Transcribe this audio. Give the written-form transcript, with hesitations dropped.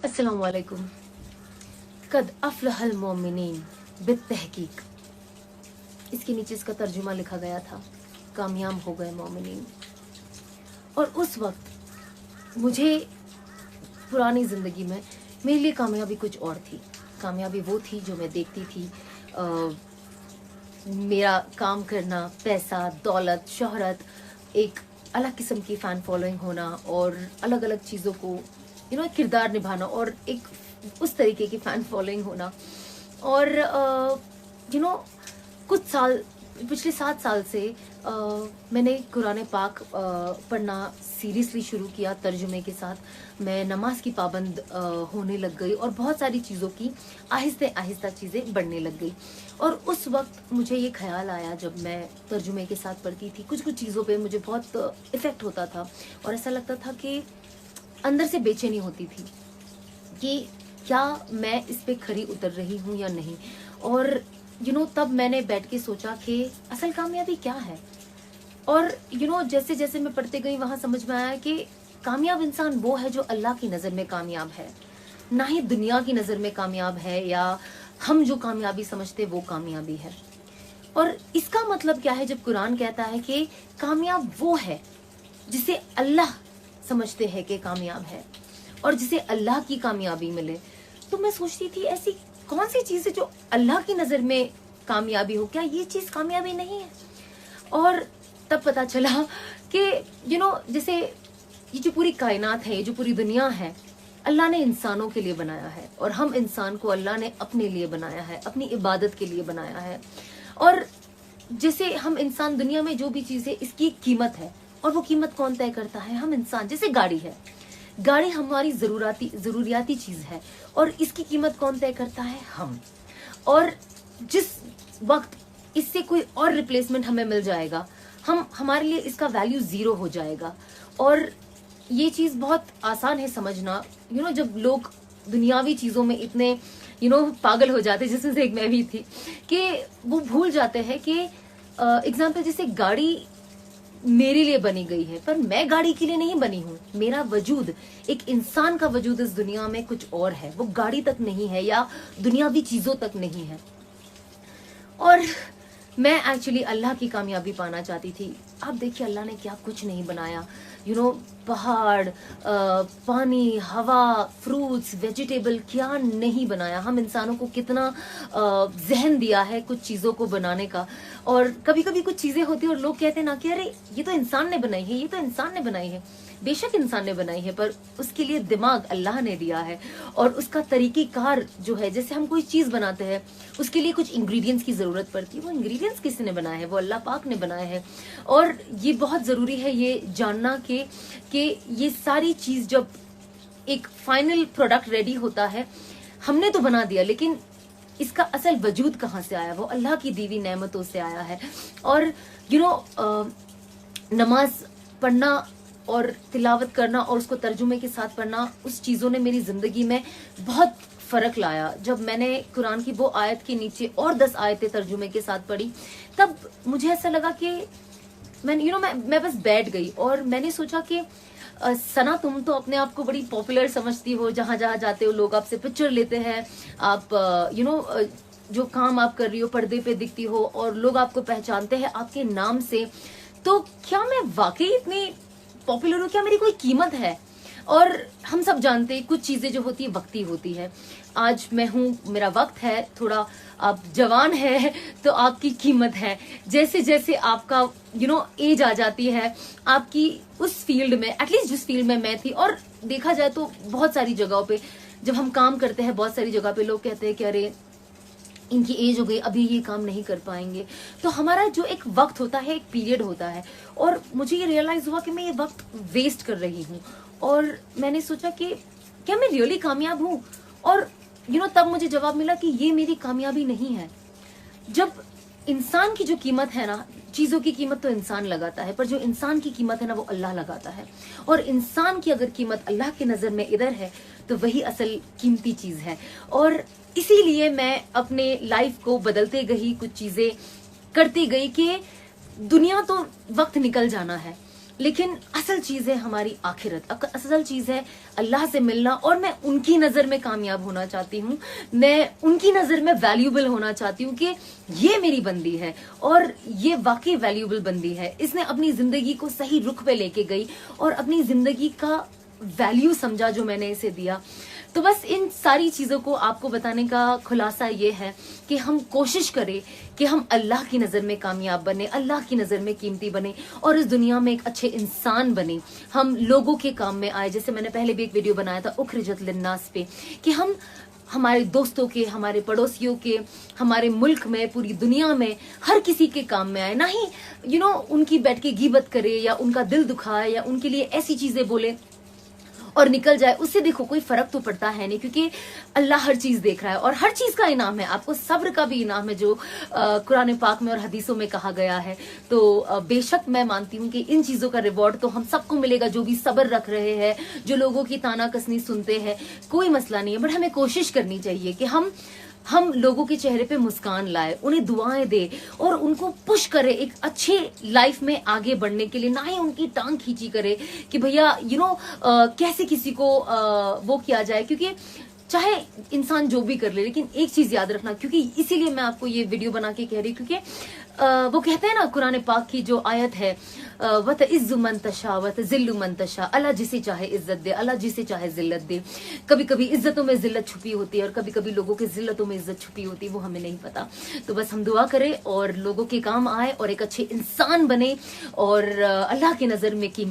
अस्सलामुअलैकुम। कद अफ़लहल मोमिनीन बित्तहकीक। इसके नीचे इसका तर्जुमा लिखा गया था, कामयाब हो गए मोमिनीन। और उस वक्त मुझे पुरानी ज़िंदगी में मेरे लिए कामयाबी कुछ और थी। कामयाबी वो थी जो मैं देखती थी, मेरा काम करना, पैसा, दौलत, शोहरत, एक अलग किस्म की फ़ैन फॉलोइंग होना और अलग अलग चीज़ों को एक किरदार निभाना और एक उस तरीके की फ़ैन फॉलोइंग होना। और कुछ साल, पिछले 7 साल से मैंने कुरान पाक पढ़ना सीरियसली शुरू किया तर्जुमे के साथ। मैं नमाज की पाबंद होने लग गई और बहुत सारी चीज़ों की आहिस्ते आहिस्ता चीज़ें बढ़ने लग गई। और उस वक्त मुझे ये ख्याल आया, जब मैं तर्जुमे के साथ पढ़ती थी, कुछ कुछ चीज़ों पे मुझे बहुत इफ़ेक्ट होता था और ऐसा लगता था कि अंदर से बेचैनी होती थी कि क्या मैं इस पे खरी उतर रही हूँ या नहीं। और तब मैंने बैठ के सोचा कि असल कामयाबी क्या है। और जैसे जैसे मैं पढ़ते गई वहां समझ में आया कि कामयाब इंसान वो है जो अल्लाह की नज़र में कामयाब है, ना ही दुनिया की नज़र में कामयाब है या हम जो कामयाबी समझते वो कामयाबी है। और इसका मतलब क्या है जब कुरान कहता है कि कामयाब वो है जिसे अल्लाह समझते हैं कि कामयाब है और जिसे अल्लाह की कामयाबी मिले। तो मैं सोचती थी ऐसी कौन सी चीज़ है जो अल्लाह की नज़र में कामयाबी हो, क्या ये चीज़ कामयाबी नहीं है। और तब पता चला कि जैसे ये जो पूरी कायनात है, ये जो पूरी दुनिया है, अल्लाह ने इंसानों के लिए बनाया है और हम इंसान को अल्लाह ने अपने लिए बनाया है, अपनी इबादत के लिए बनाया है। और जैसे हम इंसान, दुनिया में जो भी चीज़ है इसकी एक कीमत है और वो कीमत कौन तय करता है? हम इंसान। जैसे गाड़ी है, गाड़ी हमारी ज़रूरियाती चीज़ है और इसकी कीमत कौन तय करता है? हम। और जिस वक्त इससे कोई और रिप्लेसमेंट हमें मिल जाएगा, हमारे लिए इसका वैल्यू ज़ीरो हो जाएगा। और ये चीज़ बहुत आसान है समझना। जब लोग दुनियावी चीज़ों में इतने पागल हो जाते, जिसमें से एक मैं भी थी, कि वो भूल जाते हैं कि एग्जाम्पल जैसे गाड़ी मेरे लिए बनी गई है, पर मैं गाड़ी के लिए नहीं बनी हूँ। मेरा वजूद, एक इंसान का वजूद इस दुनिया में कुछ और है, वो गाड़ी तक नहीं है या दुनियावी चीज़ों तक नहीं है। और मैं एक्चुअली अल्लाह की कामयाबी पाना चाहती थी। आप देखिए अल्लाह ने क्या कुछ नहीं बनाया। पहाड़, पानी, हवा, फ्रूट्स, वेजिटेबल, क्या नहीं बनाया। हम इंसानों को कितना जहन दिया है कुछ चीज़ों को बनाने का। और कभी कभी कुछ चीज़ें होती है और लोग कहते हैं ना कि अरे ये तो इंसान ने बनाई है, ये तो इंसान ने बनाई है। बेशक इंसान ने बनाई है, पर उसके लिए दिमाग अल्लाह ने दिया है और उसका तरीक़ेकार जो है, जैसे हम कोई चीज़ बनाते हैं उसके लिए कुछ इंग्रेडिएंट्स की ज़रूरत पड़ती है। वो इंग्रेडिएंट्स किसने बनाए हैं? वो अल्लाह पाक ने बनाए हैं। और ये बहुत ज़रूरी है ये जानना कि ये सारी चीज़ जब एक फाइनल प्रोडक्ट रेडी होता है, हमने तो बना दिया, लेकिन इसका असल वजूद कहाँ से आया? वो अल्लाह की दी हुई नेमतों से आया है। और नमाज पढ़ना और तिलावत करना और उसको तर्जुमे के साथ पढ़ना, उस चीज़ों ने मेरी ज़िंदगी में बहुत फ़र्क लाया। जब मैंने कुरान की वो आयत के नीचे और 10 आयतें तर्जुमे के साथ पढ़ी, तब मुझे ऐसा लगा कि मैं बस बैठ गई और मैंने सोचा कि सना, तुम तो अपने आप को बड़ी पॉपुलर समझती हो, जहाँ जहाँ जाते हो लोग आपसे पिक्चर लेते हैं, आप जो काम आप कर रही हो पर्दे पे दिखती हो और लोग आपको पहचानते हैं आपके नाम से। तो क्या मैं वाकई इतनी पॉपुलर हूँ? क्या मेरी कोई कीमत है? और हम सब जानते हैं कुछ चीज़ें जो होती है वक्ती होती है। आज मैं हूँ, मेरा वक्त है, थोड़ा आप जवान है तो आपकी कीमत है। जैसे जैसे आपका एज आ जाती है, आपकी उस फील्ड में, एटलीस्ट जिस फील्ड में मैं थी, और देखा जाए तो बहुत सारी जगहों पे जब हम काम करते हैं, बहुत सारी जगह पे लोग कहते हैं कि अरे इनकी एज हो गई, अभी ये काम नहीं कर पाएंगे। तो हमारा जो एक वक्त होता है, एक पीरियड होता है, और मुझे ये रियलाइज हुआ कि मैं ये वक्त वेस्ट कर रही हूँ। और मैंने सोचा कि क्या मैं रियली कामयाब हूँ? और तब मुझे जवाब मिला कि ये मेरी कामयाबी नहीं है। जब इंसान की जो कीमत है ना, चीज़ों की कीमत तो इंसान लगाता है, पर जो इंसान की कीमत है ना वो अल्लाह लगाता है। और इंसान की अगर कीमत अल्लाह की नज़र में इधर है तो वही असल कीमती चीज़ है। और इसीलिए मैं अपने लाइफ को बदलते गई, कुछ चीज़ें करती गई कि दुनिया तो वक्त निकल जाना है, लेकिन असल चीज है हमारी आखिरत, असल चीज है अल्लाह से मिलना। और मैं उनकी नजर में कामयाब होना चाहती हूँ, मैं उनकी नजर में वैल्यूबल होना चाहती हूँ कि ये मेरी बंदी है और ये वाकई वैल्यूबल बंदी है। इसने अपनी जिंदगी को सही रुख पे लेके गई और अपनी जिंदगी का वैल्यू समझा जो मैंने इसे दिया। तो बस इन सारी चीजों को आपको बताने का खुलासा ये है कि हम कोशिश करें कि हम अल्लाह की नज़र में कामयाब बने, अल्लाह की नज़र में कीमती बने और इस दुनिया में एक अच्छे इंसान बने। हम लोगों के काम में आए, जैसे मैंने पहले भी एक वीडियो बनाया था उखरिजत लिन्नास पे, कि हम हमारे दोस्तों के, हमारे पड़ोसियों के, हमारे मुल्क में, पूरी दुनिया में हर किसी के काम में आए। ना ही उनकी बैठ के गीबत करे या उनका दिल दुखाए या उनके लिए ऐसी चीजें बोले और निकल जाए। उससे देखो कोई फर्क तो पड़ता है नहीं, क्योंकि अल्लाह हर चीज देख रहा है और हर चीज का इनाम है। आपको सब्र का भी इनाम है जो कुरान पाक में और हदीसों में कहा गया है। तो बेशक मैं मानती हूँ कि इन चीजों का रिवॉर्ड तो हम सबको मिलेगा, जो भी सब्र रख रहे हैं, जो लोगों की ताना कसनी सुनते हैं, कोई मसला नहीं है। बट हमें कोशिश करनी चाहिए कि हम लोगों के चेहरे पे मुस्कान लाए, उन्हें दुआएं दे और उनको पुश करे एक अच्छे लाइफ में आगे बढ़ने के लिए। ना ही उनकी टांग खींची करे कि भैया कैसे किसी को वो किया जाए, क्योंकि चाहे इंसान जो भी कर ले, लेकिन एक चीज याद रखना, क्योंकि इसीलिए मैं आपको ये वीडियो बना के कह रही हूँ, क्योंकि वो कहते हैं ना कुरान पाक की जो आयत है, वत इज्जु मन तशा वत जिल्लु मन तशा, अल्लाह जिसे चाहे इज्जत दे, अल्लाह जिसे चाहे जिल्लत दे। कभी कभी इज्जतों में जिल्लत छुपी होती है और कभी कभी लोगों के जिल्लतों में इज्जत छुपी होती है, वो हमें नहीं पता। तो बस हम दुआ करें और लोगों के काम आए और एक अच्छे इंसान बने और अल्लाह की नजर में कीमती